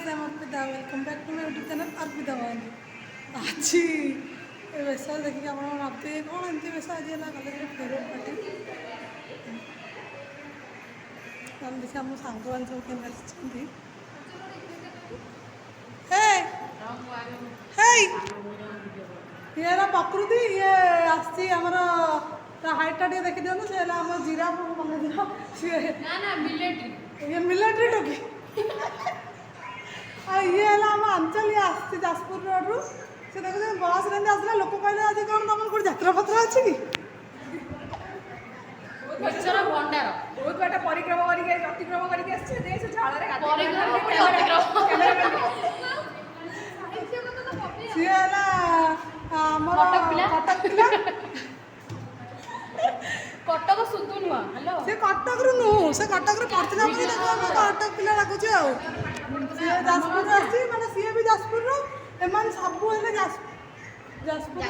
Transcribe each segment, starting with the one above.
I'm Arpita. Welcome back to my YouTube channel Arpita Bandi. अच्छी वैसा देखिए आप भावते कौन एमती वैसा आज है कलेज फेवरेट पार्टी देखिए आम सांगवान सब के ये प्रकृति ये आसी आमर हाइटा टे देखी दिखाँ से आम जिराफ बन ये मिलिट्री टोकी ये आम अंचल ये आसती जाजपुर रोड रु से देखो बस रे आसला लोक कहले आज कौन तुम गोटे यात्रा पत्र अच्छी कि बहुत बाटा परिक्रमा करके अतिक्रम करके आछे से झाଳରେ सी आमर कटक पिला कटक सुतु नुआ हेलो से कटक रु नु से कटक रे पड़तिला कि कटक पिला लागुची आ से जाजपुर आसी माने सी भी जाजपुर रो एमान सब हेले जाजपुर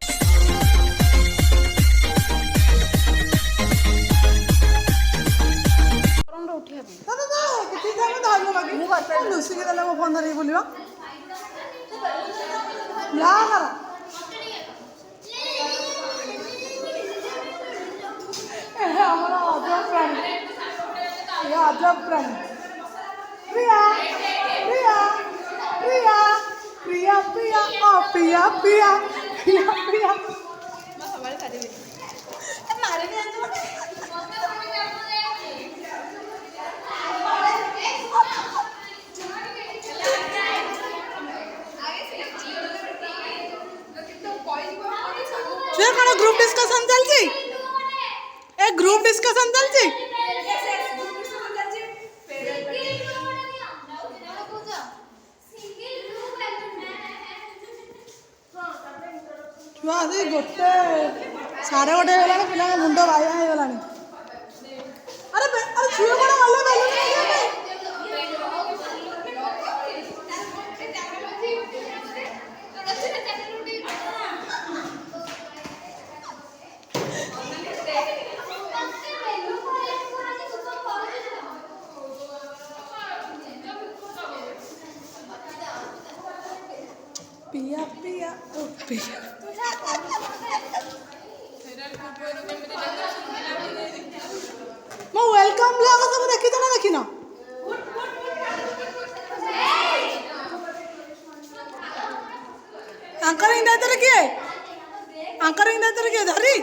फोन धरिक बुलवा अजब प्राणी अजब प्राणी प्रिया प्रिया प्रिया प्रिया प्रिया प्रिया प्रिया प्रिया प्रिया ग्रुप डिस्कशन चलती ए ग्रुप डिस्कशन चलती छुआ आसी गोटे साढ़े गोटे पिला मुंड बाया हो गला अरे अरे छुआ कौन गले पिया पिया ओ पिया मो वेलकम ब्लॉग सब देखि ना देखि ना अंकरिंग दातर किए अंकरिंग दातर किए धरी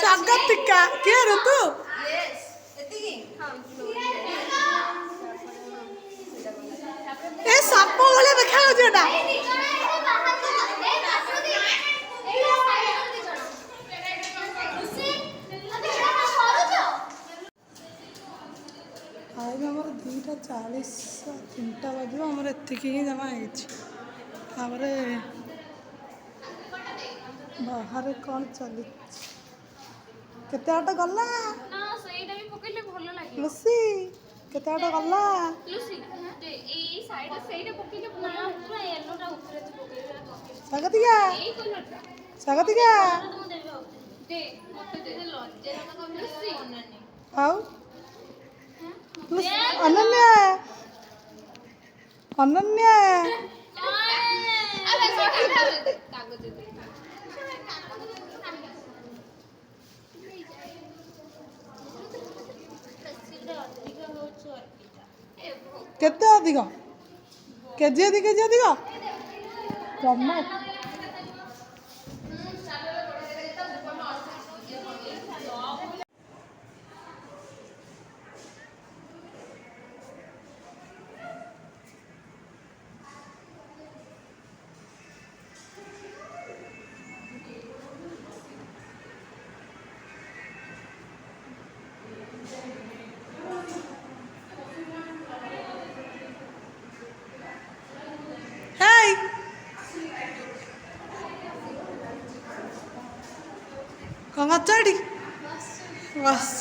स्वागतिका के ऋतु ए साप वाले देखा हो जेटा आम 2:40 3टा बजे आमर एतिक ही जमा बाहर कौन चली केते आटा गला लुसी केते आटा गला स्वागतिका स्वागतिका आओ अनन्या अनन्या केते अधिक केजी अधिक जमा कौन चढ़ी बस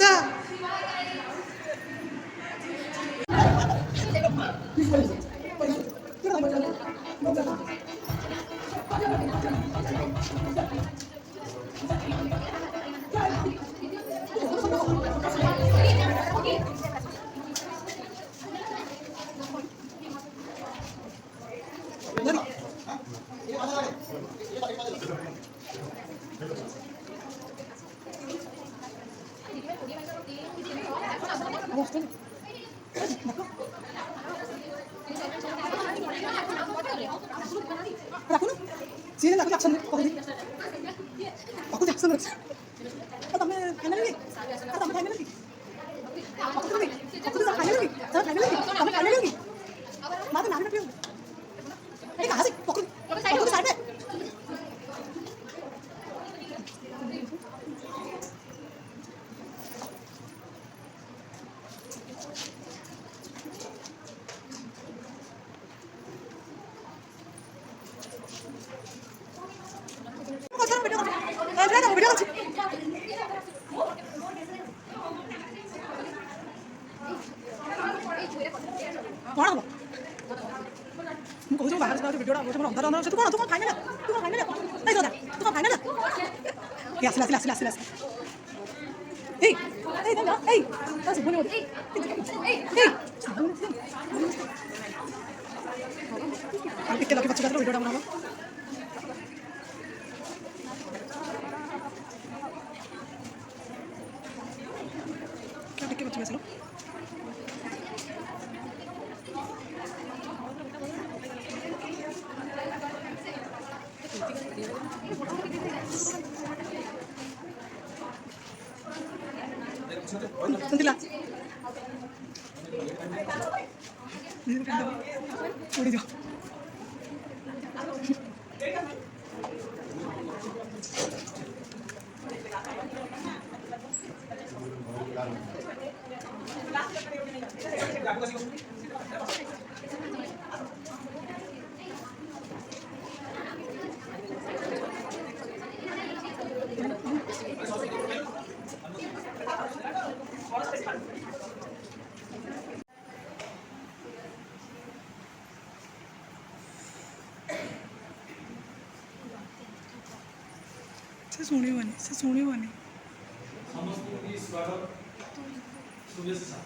सीने लाको एक्शन कहली कहली एक्शन रे तमे फाइनली तमे फाइनली कहली फाइनली तमे फाइनली माते नाम पियो ए कहां से पकड़ साइड में वीडियो कौन हम कहूँ बाहर से वीडियो अंधार अंधार से कौन तुम फाइनल नहीं दादा तुम फाइनल ये आसिला आसिला आसिला आसिला ए दादा ए बस बोले कितने लगे बच्चे का वीडियो बनाओ क्या टिके बच्चे चलो संतिला उड़ी जाओ से सुनिबनी ସମସ୍ତଙ୍କୁ ସ୍ୱାଗତ ଶୁଭେଚ୍ଛା।